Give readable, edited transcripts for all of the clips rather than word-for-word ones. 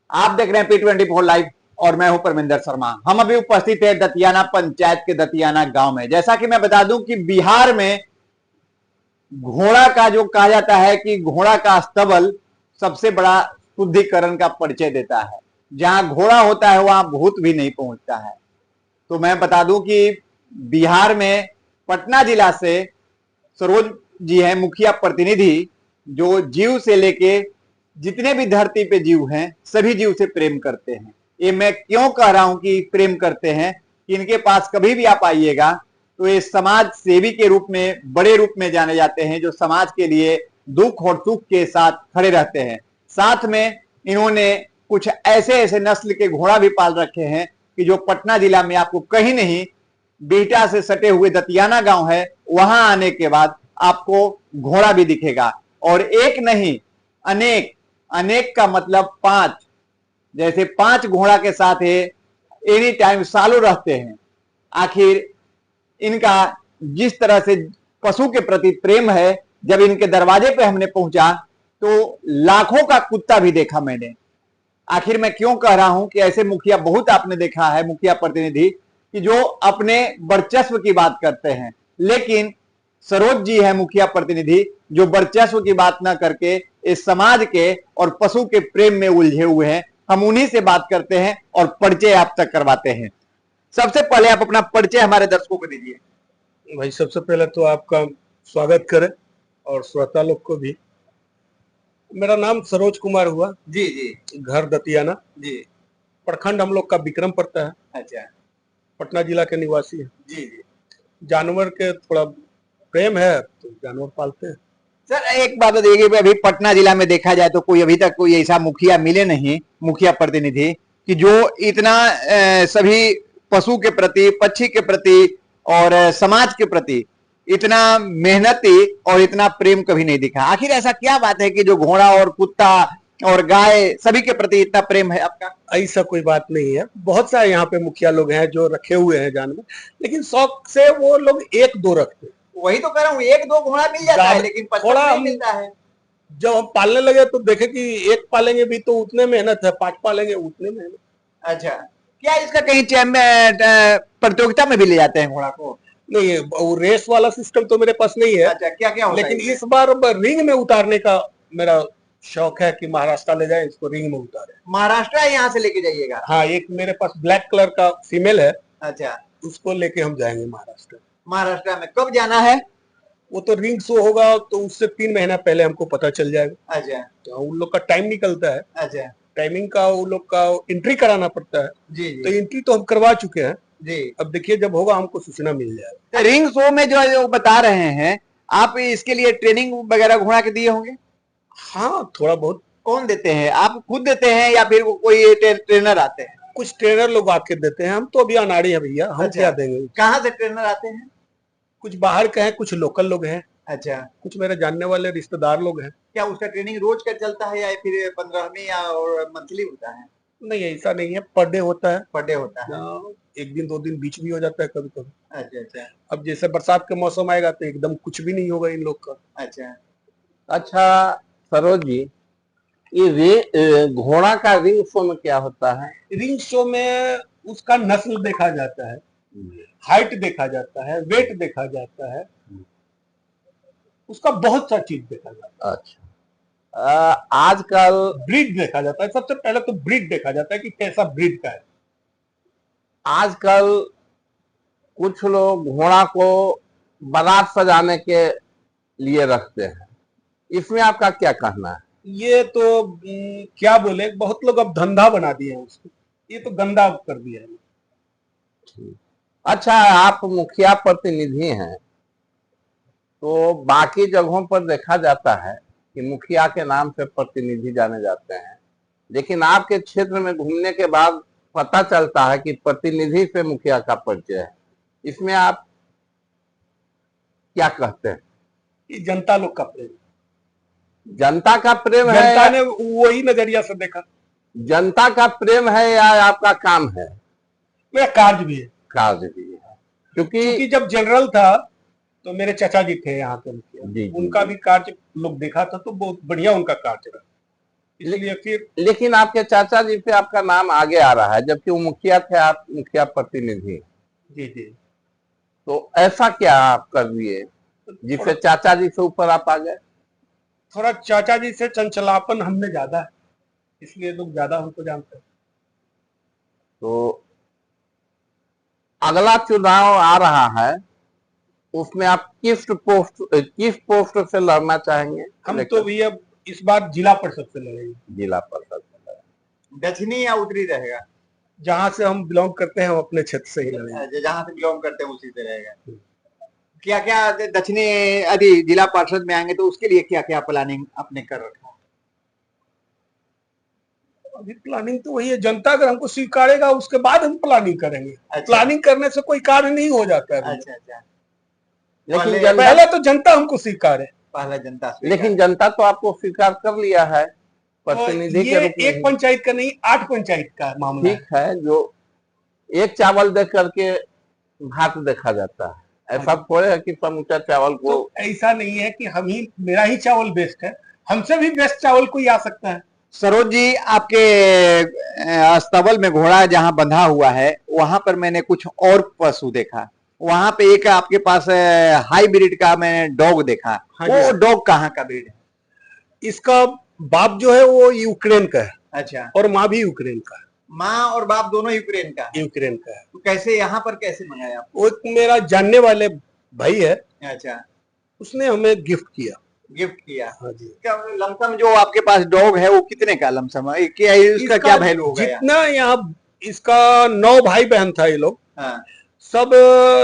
आप देख रहे हैं P24 लाइव और मैं हूं परमिंदर शर्मा। हम अभी उपस्थित है दतियाना पंचायत के दतियाना गांव में। जैसा कि मैं बता दूं कि बिहार में घोड़ा का जो कहा जाता है कि घोड़ा का स्तबल सबसे बड़ा शुद्धिकरण का परिचय देता है। जहां घोड़ा होता है वहां भूत भी नहीं पहुंचता है। तो मैं बता दूं कि बिहार में पटना जिला से सरोज जी हैं मुखिया प्रतिनिधि, जो जीव से लेके जितने भी धरती पे जीव हैं सभी जीव से प्रेम करते हैं। ये मैं क्यों कह रहा हूं कि प्रेम करते हैं कि इनके पास कभी भी आप आइएगा तो ये समाज सेवी के रूप में बड़े रूप में जाने जाते हैं, जो समाज के लिए दुख और सुख के साथ खड़े रहते हैं। साथ में इन्होंने कुछ ऐसे ऐसे नस्ल के घोड़ा भी पाल रखे हैं कि जो पटना जिला में आपको कहीं नहीं, बिहटा से सटे हुए दतियाना गांव है वहां आने के बाद आपको घोड़ा भी दिखेगा। और एक नहीं अनेक, अनेक का मतलब 5, जैसे 5 घोड़ा के साथ ये एनी टाइम सालों रहते हैं। आखिर इनका जिस तरह से पशु के प्रति प्रेम है, जब इनके दरवाजे पे हमने पहुंचा तो लाखों का कुत्ता भी देखा मैंने। आखिर मैं क्यों कह रहा हूं कि ऐसे मुखिया बहुत आपने देखा है, मुखिया प्रतिनिधि कि जो अपने वर्चस्व की बात करते हैं, लेकिन सरोज जी है मुखिया प्रतिनिधि जो वर्चस्व की बात ना करके इस समाज के और पशु के प्रेम में उलझे हुए हैं। हम उन्हीं से बात करते हैं और परिचय आप तक करवाते हैं। सबसे पहले आप अपना परिचय हमारे दर्शकों को दीजिए। भाई सबसे पहले तो आपका स्वागत करें और श्रोता लोग को भी। मेरा नाम सरोज कुमार हुआ जी जी। घर दतियाना जी। प्रखंड हम लोग का विक्रम पड़ता है। अच्छा। पटना जिला के निवासी है। जी जी। जानवर के थोड़ा प्रेम है तो जानवर पालते हैं। सर एक बात देखिए, अभी पटना जिला में देखा जाए तो कोई अभी तक कोई ऐसा मुखिया मिले नहीं, मुखिया प्रतिनिधि कि जो इतना सभी पशु के प्रति, पक्षी के प्रति और समाज के प्रति इतना मेहनती और इतना प्रेम कभी नहीं दिखा। आखिर ऐसा क्या बात है कि जो घोड़ा और कुत्ता और गाय सभी के प्रति इतना प्रेम है आपका? ऐसा कोई बात नहीं है। बहुत सारे यहाँ पे मुखिया लोग हैं जो रखे हुए हैं जानवर, लेकिन शौक से वो लोग 1-2 रखते हैं। वही तो कह रहा हूँ, 1-2 घोड़ा मिल जाता है लेकिन थोड़ा नहीं मिलता है। जब हम पालने लगे तो देखे कि 1 पालेंगे भी तो उतने मेहनत है, 5 पालेंगे उतने मेहनत। अच्छा, क्या इसका कहीं प्रतियोगिता में भी ले जाते हैं घोड़ा को? नहीं, वो रेस वाला सिस्टम तो मेरे पास नहीं है। अच्छा, क्या क्या होता है? लेकिन इस बार रिंग में उतारने का मेरा शौक है कि महाराष्ट्र ले जाए, इसको रिंग में उतारे। महाराष्ट्र यहाँ से लेके जाइएगा? हाँ, एक मेरे पास ब्लैक कलर का फीमेल है। अच्छा, उसको लेके हम जाएंगे महाराष्ट्र। महाराष्ट्र में कब जाना है? वो तो रिंग शो होगा तो उससे 3 महीना पहले हमको पता चल जाएगा। अच्छा, तो उन लोग का टाइम निकलता है। अच्छा, टाइमिंग का उन लोग का एंट्री कराना पड़ता है। जी जी। तो एंट्री तो हम करवा चुके हैं जी। अब देखिए जब होगा हमको सूचना मिल जाएगा। रिंग शो में जो बता रहे हैं आप, इसके लिए ट्रेनिंग वगैरह घोड़ा के दिए होंगे? हाँ, थोड़ा बहुत। कौन देते हैं, आप खुद देते हैं या फिर कोई ट्रेनर आते हैं? कुछ ट्रेनर लोग आके देते हैं। हम तो अभी अनाड़ी है भैया, हम क्या देंगे। कहाँ से ट्रेनर आते हैं? कुछ बाहर के हैं, कुछ लोकल लोग हैं। अच्छा, कुछ मेरे जानने वाले रिश्तेदार लोग हैं। क्या उसका ट्रेनिंग रोज का चलता है या फिर 15वीं या और मंथली होता है? नहीं, ऐसा नहीं है, पर डे होता है। पर डे होता है? 1 दिन 2 दिन बीच भी हो जाता है कभी कभी। अच्छा अच्छा। अब जैसे बरसात के मौसम आएगा तो एकदम कुछ भी नहीं होगा इन लोग का। अच्छा अच्छा सरोज जी, ये घोड़ा का रिंग शो में क्या होता है? रिंग शो में उसका नस्ल देखा जाता है, हाइट देखा जाता है, वेट देखा जाता है, उसका बहुत सा चीज देखा जाता है। अच्छा, आजकल ब्रीड देखा जाता है। सबसे पहले तो ब्रीड देखा जाता है कि कैसा ब्रीड का है। आजकल कुछ लोग घोड़ा को बारात सजाने के लिए रखते हैं, इसमें आपका क्या कहना है? ये तो क्या बोले, बहुत लोग अब धंधा बना दिए हैं उसको। ये तो गंदा कर दिया है। अच्छा, आप मुखिया प्रतिनिधि हैं तो बाकी जगहों पर देखा जाता है कि मुखिया के नाम से प्रतिनिधि जाने जाते हैं, लेकिन आपके क्षेत्र में घूमने के बाद पता चलता है कि प्रतिनिधि से मुखिया का परिचय है। इसमें आप क्या कहते हैं? ये जनता लोग का प्रेम, जनता का प्रेम है? जनता ने वही नजरिया से देखा। जनता का प्रेम है या आपका काम है? मेरा कार्य भी है। कार्य भी है, क्योंकि जब जनरल था तो मेरे चाचा जी थे यहाँ के मुखिया, उनका भी कार्य लोग देखा था तो बहुत बढ़िया उनका कार्य रहा। इसलिए फिर लेकिन आपके चाचा जी पे आपका नाम आगे आ रहा है, जबकि वो मुखिया थे, आप मुखिया प्रतिनिधि। जी जी तो ऐसा क्या आप कर दिए जिससे चाचा जी से ऊपर आप आ गए? थोड़ा चाचा जी से चंचलापन हमने ज्यादा है, इसलिए लोग ज्यादा हमको जानते हैं। तो अगला चुनाव आ रहा है, उसमें आप किस पोस्ट से लड़ना चाहेंगे? हम तो भी अब इस बार जिला परिषद से लड़ेंगे। जिला परिषद से। दक्षिणी या उत्तरी रहेगा? जहां से हम बिलोंग करते हैं हम अपने क्षेत्र से ही लड़ेंगे। जहां से बिलोंग करते हैं उसी से रहेगा। क्या क्या दक्षिणी यदि जिला पार्षद में आएंगे तो उसके लिए क्या क्या प्लानिंग आपने कर रखा है? अभी प्लानिंग तो वही है, जनता अगर हमको स्वीकारेगा उसके बाद हम प्लानिंग करेंगे। अच्छा। प्लानिंग करने से कोई कार्य नहीं हो जाता है। अच्छा अच्छा, लेकिन पहले तो जनता हमको स्वीकारे। पहला जनता लेकिन जनता तो आपको स्वीकार कर लिया है प्रतिनिधि के ये रूप में। एक पंचायत का नहीं, 8 पंचायत का मामला ठीक है, जो एक चावल दे करके भात देखा जाता है, ऐसा थोड़े है कि समूचा चावल को। तो ऐसा नहीं है कि हम ही, मेरा ही चावल बेस्ट है, हमसे भी बेस्ट चावल कोई आ सकता है। सरोज जी, आपके अस्तबल में घोड़ा जहां बंधा हुआ है वहां पर मैंने कुछ और पशु देखा। वहां पे एक आपके पास हाईब्रिड का मैंने डॉग देखा। हाँ वो जी। डॉग कहाँ का ब्रीड है? इसका बाप जो है वो यूक्रेन का है अच्छा, और माँ भी यूक्रेन का है। माँ और बाप दोनों यूक्रेन का है। यूक्रेन का है। तो कैसे यहाँ पर कैसे मंगाया आप? वो एक मेरा जानने वाले भाई है, अच्छा, उसने हमें गिफ्ट किया। गिफ्ट किया। हाँ जी। क्या लमसम जो आपके पास डॉग है वो कितने का लमसम है? क्या इसका क्या वैल्यू होगा? जितना यहाँ इसका 9 भाई बहन था, ये लोग हाँ, सब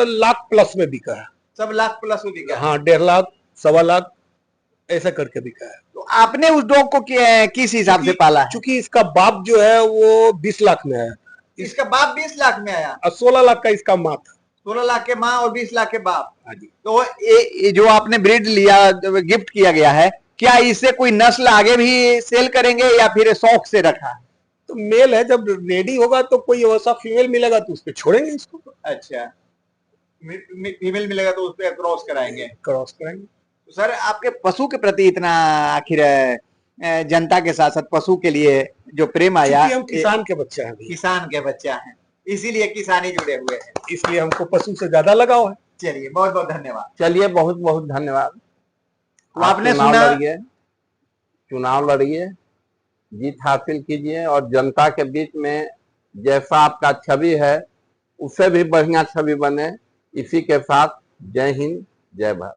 लाख प्लस में बिका है। सब लाख प्लस में बिका? हाँ, 1.5 लाख, 1.25 लाख ऐसा करके बिका है। तो आपने उस डॉग को किस हिसाब से पाला है? चूंकि इसका बाप जो है वो 20 लाख में है, इसका बाप 20 लाख में आया और 16 लाख का इसका माँ था। 16 लाख के माँ और 20 लाख के बाप। हाँ जी। तो ये जो आपने ब्रीड लिया, गिफ्ट किया गया है, क्या इससे कोई नस्ल आगे भी सेल करेंगे या फिर शौक से रखा है? तो मेल है, जब रेडी होगा तो कोई वैसा फीमेल मिलेगा तो उस पर छोड़ेंगे इसको। अच्छा, फीमेल मिलेगा तो उस पर क्रॉस कराएंगे? क्रॉस कराएंगे। तो सर, आपके पशु के प्रति इतना आखिर जनता के साथ साथ पशु के लिए जो प्रेम आया, हम किसान के बच्चे हैं, किसान के बच्चा हैं, इसीलिए किसानी जुड़े हुए हैं, इसलिए हमको पशु से ज्यादा लगाव है। चलिए, बहुत बहुत धन्यवाद। चलिए, बहुत बहुत धन्यवाद। आपने चुनाव लड़िए, जीत हासिल कीजिए और जनता के बीच में जैसा आपका छवि है उससे भी बढ़िया छवि बने। इसी के साथ जय हिंद, जय भारत।